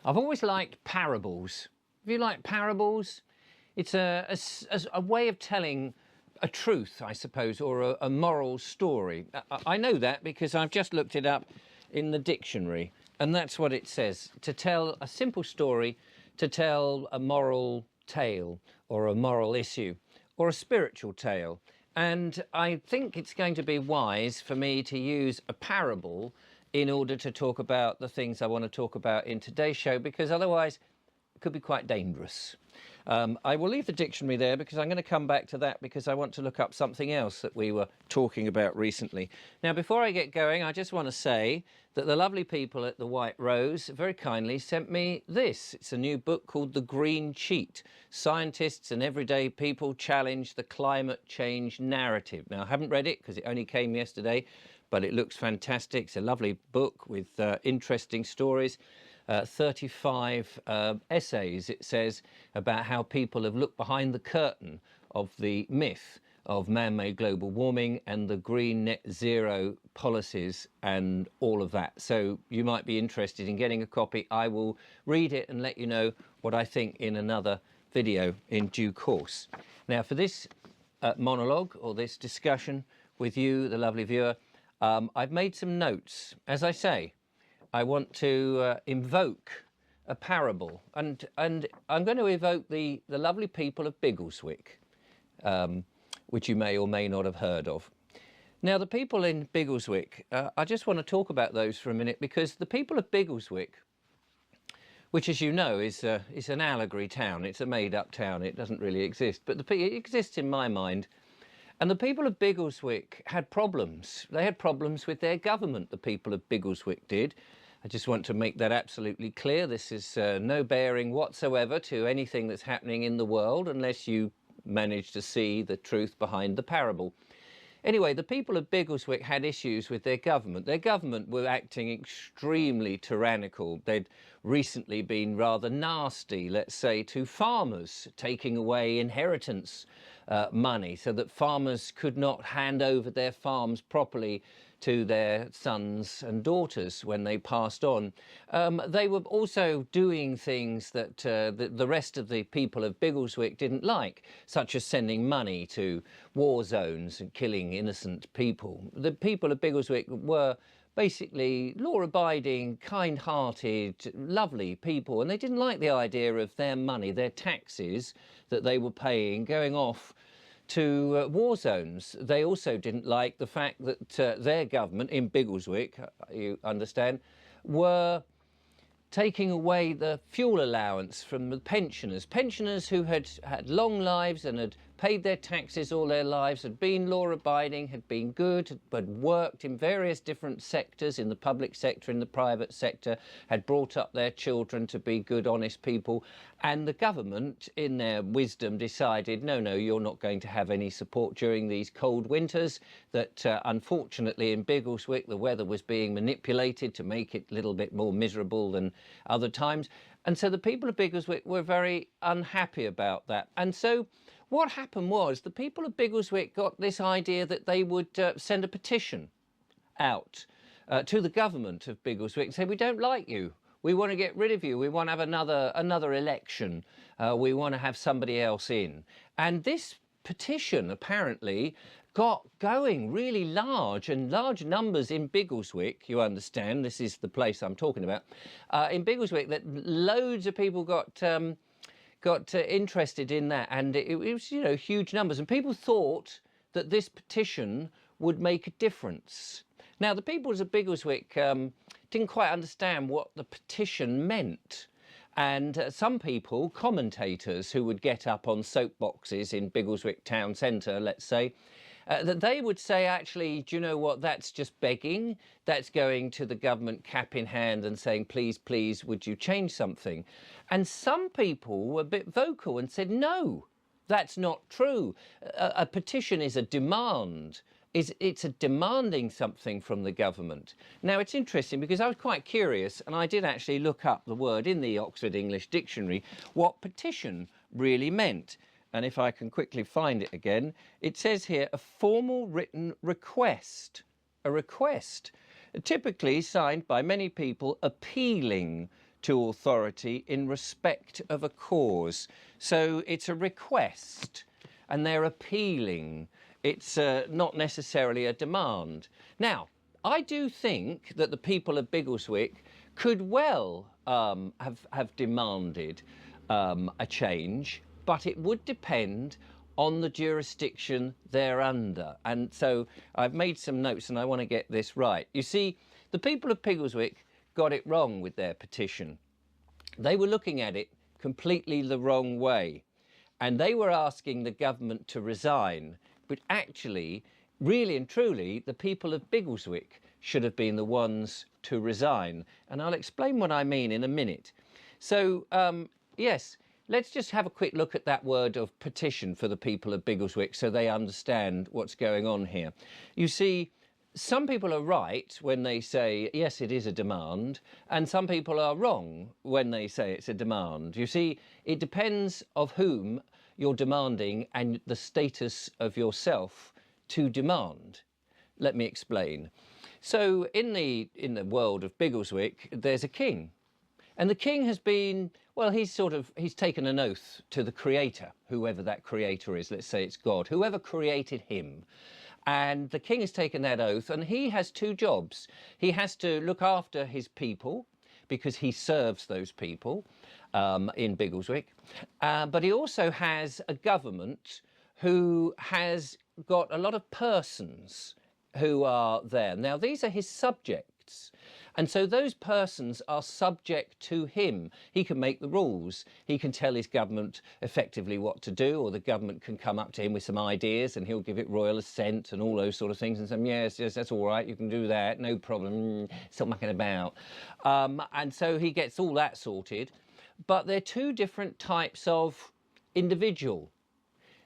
I've always liked parables. Have you liked parables? It's a way of telling a truth, I suppose, or a moral story. I know that because I've just looked it up in the dictionary, and that's what it says. To tell a simple story, to tell a moral tale, or a moral issue, or a spiritual tale. And I think it's going to be wise for me to use a parable in order to talk about the things I want to talk about in today's show, because otherwise it could be quite dangerous. I will leave the dictionary there because I'm going to come back to that because I want to look up something else that we were talking about recently. Now, before I get going, I just want to say that the lovely people at the White Rose very kindly sent me this. It's a new book called The Green Cheat. Scientists and everyday people challenge the climate change narrative. Now, I haven't read it because it only came yesterday, but it looks fantastic. It's a lovely book with interesting stories. 35 essays, it says, about how people have looked behind the curtain of the myth of man-made global warming and the green net zero policies and all of that. So you might be interested in getting a copy. I will read it and let you know what I think in another video in due course. Now, for this monologue or this discussion with you, the lovely viewer, I've made some notes. As I say, I want to invoke a parable, and I'm going to evoke the lovely people of Biggleswick, which you may or may not have heard of. Now, the people in Biggleswick, I just want to talk about those for a minute, because the people of Biggleswick, which, as you know, is an allegory town. It's a made-up town. It doesn't really exist, but it exists in my mind. And the people of Biggleswick had problems. They had problems with their government, the people of Biggleswick did. I just want to make that absolutely clear. This is no bearing whatsoever to anything that's happening in the world unless you manage to see the truth behind the parable. Anyway, the people of Biggleswick had issues with their government. Their government were acting extremely tyrannical. They'd recently been rather nasty, let's say, to farmers, taking away inheritance money so that farmers could not hand over their farms properly to their sons and daughters when they passed on. They were also doing things that the rest of the people of Biggleswick didn't like, such as sending money to war zones and killing innocent people. The people of Biggleswick were basically law-abiding, kind-hearted, lovely people, and they didn't like the idea of their money, their taxes that they were paying, going off to war zones. They also didn't like the fact that their government in Biggleswick, you understand, were taking away the fuel allowance from the pensioners. Pensioners who had had long lives and had paid their taxes all their lives, had been law-abiding, had been good, had worked in various different sectors, in the public sector, in the private sector, had brought up their children to be good, honest people. And the government, in their wisdom, decided, no, you're not going to have any support during these cold winters, that unfortunately in Biggleswick the weather was being manipulated to make it a little bit more miserable than other times. And so the people of Biggleswick were very unhappy about that. And so what happened was the people of Biggleswick got this idea that they would send a petition out to the government of Biggleswick and say, we don't like you. We want to get rid of you. We want to have another election. We want to have somebody else in. And this petition apparently got going really large, and large numbers in Biggleswick, you understand, this is the place I'm talking about, in Biggleswick, that loads of people got interested in that, and it was, you know, huge numbers, and people thought that this petition would make a difference. Now, the people of Biggleswick didn't quite understand what the petition meant. And some people, commentators who would get up on soapboxes in Biggleswick town centre, let's say, that they would say, actually, do you know what, that's just begging. That's going to the government cap in hand and saying, please, please, would you change something? And some people were a bit vocal and said, no, that's not true. A petition is a demand. It's a demanding something from the government. Now, it's interesting because I was quite curious, and I did actually look up the word in the Oxford English Dictionary, what petition really meant. And if I can quickly find it again, it says here, a formal written request. A request, typically signed by many people appealing to authority in respect of a cause. So it's a request, and they're appealing. It's not necessarily a demand. Now, I do think that the people of Biggleswick could well have demanded a change, but it would depend on the jurisdiction they're under. And so I've made some notes and I want to get this right. You see, the people of Biggleswick got it wrong with their petition. They were looking at it completely the wrong way. And they were asking the government to resign. But actually, really and truly, the people of Biggleswick should have been the ones to resign. And I'll explain what I mean in a minute. So, yes, let's just have a quick look at that word of petition for the people of Biggleswick so they understand what's going on here. You see, some people are right when they say, yes, it is a demand, and some people are wrong when they say it's a demand. You see, it depends of whom you're demanding and the status of yourself to demand. Let me explain. So in the world of Biggleswick, there's a king. And the king has been, well, he's taken an oath to the creator, whoever that creator is. Let's say it's God, whoever created him. And the king has taken that oath, and he has two jobs. He has to look after his people, because he serves those people in Biggleswick. But he also has a government who has got a lot of persons who are there. Now, these are his subjects. And so those persons are subject to him. He can make the rules. He can tell his government effectively what to do, or the government can come up to him with some ideas and he'll give it royal assent and all those sort of things and say, yes, yes, that's all right, you can do that, no problem, stop mucking about. And so he gets all that sorted. But they're two different types of individual.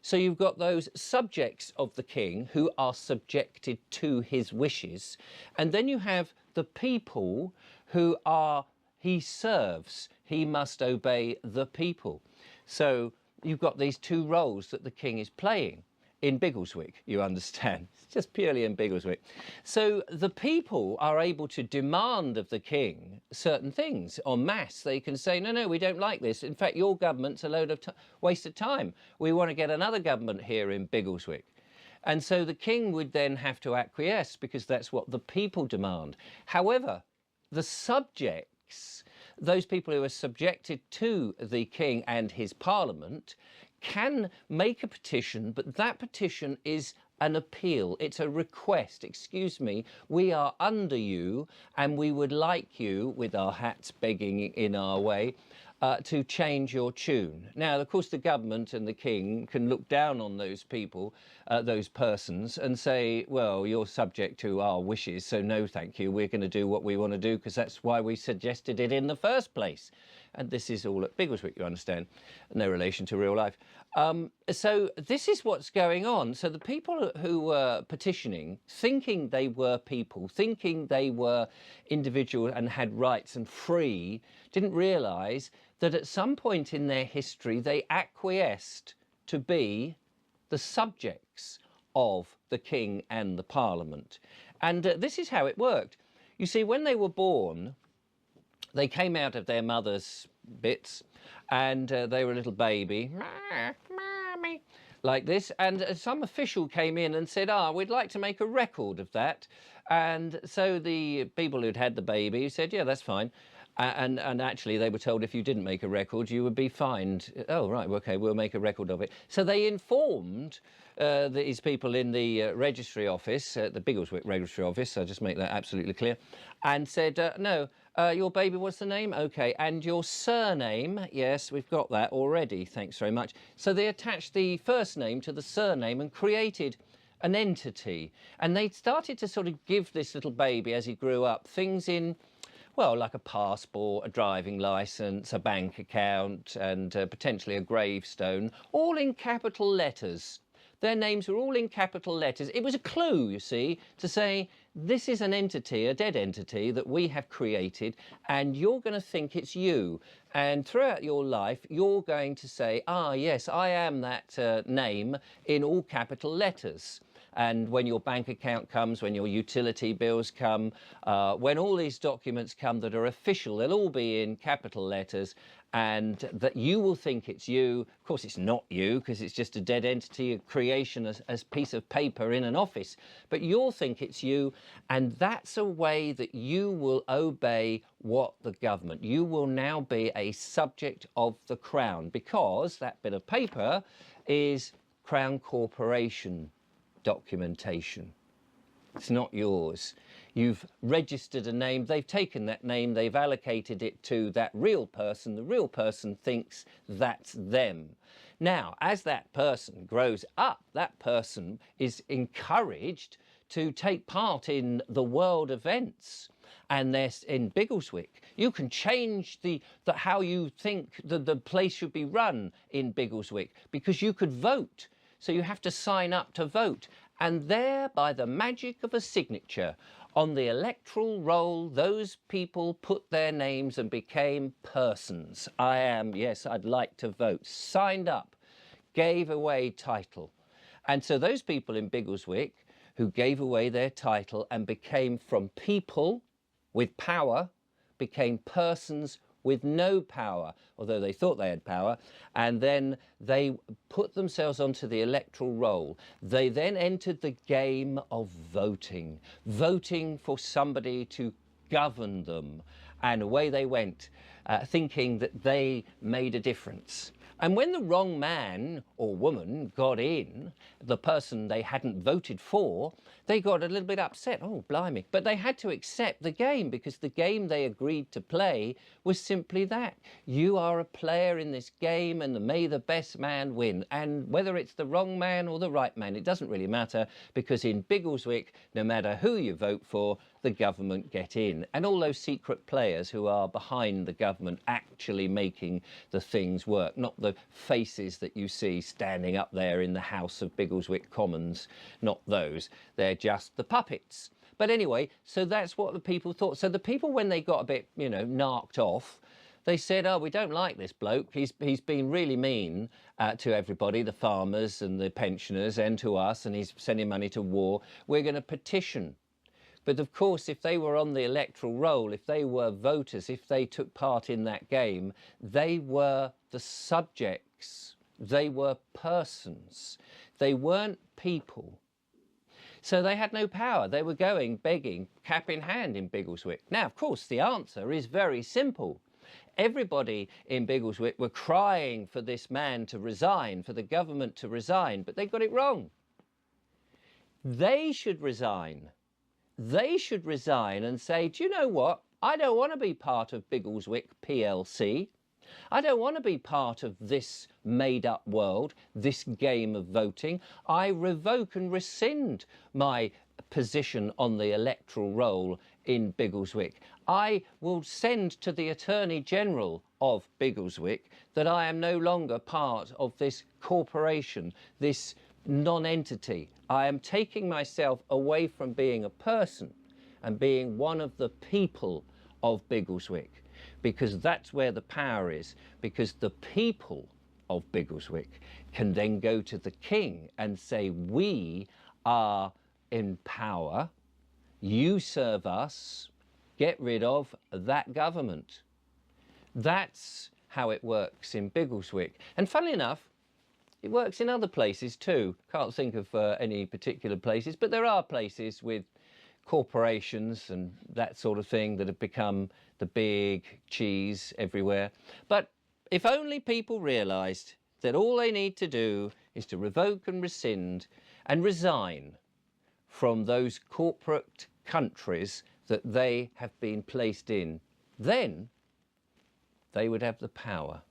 So you've got those subjects of the king who are subjected to his wishes. And then you have the people who are, he serves. He must obey the people. So you've got these two roles that the king is playing in Biggleswick, you understand. It's just purely in Biggleswick. So the people are able to demand of the king certain things en masse. They can say, no, no, we don't like this. In fact, your government's a load of waste of time. We want to get another government here in Biggleswick. And so the king would then have to acquiesce because that's what the people demand. However, the subjects, those people who are subjected to the king and his parliament, can make a petition, but that petition is an appeal. It's a request. Excuse me, we are under you and we would like you, with our hats begging in our way, to change your tune. Now, of course, the government and the king can look down on those people, those persons, and say, well, you're subject to our wishes, so no, thank you. We're going to do what we want to do because that's why we suggested it in the first place. And this is all at Biggleswick, you understand, no relation to real life. So this is what's going on. So the people who were petitioning, thinking they were people, thinking they were individual and had rights and free, didn't realise that at some point in their history they acquiesced to be the subjects of the king and the parliament. And this is how it worked. You see, when they were born, they came out of their mother's bits and they were a little baby, mommy, like this. And some official came in and said, we'd like to make a record of that. And so the people who'd had the baby said, yeah, that's fine. And actually they were told if you didn't make a record, you would be fined. Oh, right, okay, we'll make a record of it. So they informed these people in the registry office, the Biggleswick registry office, I'll just make that absolutely clear, and said, no, your baby, what's the name? Okay, and your surname, yes, we've got that already, thanks very much. So they attached the first name to the surname and created an entity. And they started to sort of give this little baby, as he grew up, things in, well, like a passport, a driving licence, a bank account, and potentially a gravestone, all in capital letters. Their names were all in capital letters. It was a clue, you see, to say, this is an entity, a dead entity that we have created, and you're going to think it's you. And throughout your life, you're going to say, yes, I am that name in all capital letters. and when your bank account comes, when your utility bills come, when all these documents come that are official, they'll all be in capital letters, and that you will think it's you. Of course, it's not you, because it's just a dead entity, a creation as piece of paper in an office. But you'll think it's you, and that's a way that you will obey what the government. You will now be a subject of the Crown, because that bit of paper is Crown Corporation documentation. It's not yours. You've registered a name, they've taken that name, they've allocated it to that real person. The real person thinks that's them. Now, as that person grows up, that person is encouraged to take part in the world events. And there's in Biggleswick, you can change the how you think the place should be run in Biggleswick, because you could vote. So you have to sign up to vote. And there, by the magic of a signature, on the electoral roll, those people put their names and became persons. I am, yes, I'd like to vote. Signed up, gave away title. And so those people in Biggleswick who gave away their title and became from people with power, became persons with no power, although they thought they had power, and then they put themselves onto the electoral roll. They then entered the game of voting, voting for somebody to govern them, and away they went, thinking that they made a difference. And when the wrong man or woman got in, the person they hadn't voted for, they got a little bit upset. Oh, blimey. But they had to accept the game, because the game they agreed to play was simply that. You are a player in this game, and may the best man win. And whether it's the wrong man or the right man, it doesn't really matter, because in Biggleswick, no matter who you vote for, the government get in. And all those secret players who are behind the government actually making the things work, not the faces that you see standing up there in the House of Biggleswick Commons, not those. They're just the puppets. But anyway, so that's what the people thought. So the people, when they got a bit, you know, narked off, they said, oh, we don't like this bloke. He's been really mean to everybody, the farmers and the pensioners, and to us, and he's sending money to war. We're going to petition. But of course, if they were on the electoral roll, if they were voters, if they took part in that game, they were the subjects. They were persons. They weren't people. So they had no power. They were going begging, cap in hand in Biggleswick. Now, of course, the answer is very simple. Everybody in Biggleswick were crying for this man to resign, for the government to resign, but they got it wrong. They should resign. They should resign and say, do you know what? I don't want to be part of Biggleswick PLC. I don't want to be part of this made-up world, this game of voting. I revoke and rescind my position on the electoral roll in Biggleswick. I will send to the Attorney General of Biggleswick that I am no longer part of this corporation, this non-entity. I am taking myself away from being a person and being one of the people of Biggleswick, because that's where the power is, because the people of Biggleswick can then go to the king and say, we are in power, you serve us, get rid of that government. That's how it works in Biggleswick. And funnily enough, it works in other places too. Can't think of any particular places, but there are places with corporations and that sort of thing that have become the big cheese everywhere. But if only people realised that all they need to do is to revoke and rescind and resign from those corporate countries that they have been placed in, then they would have the power.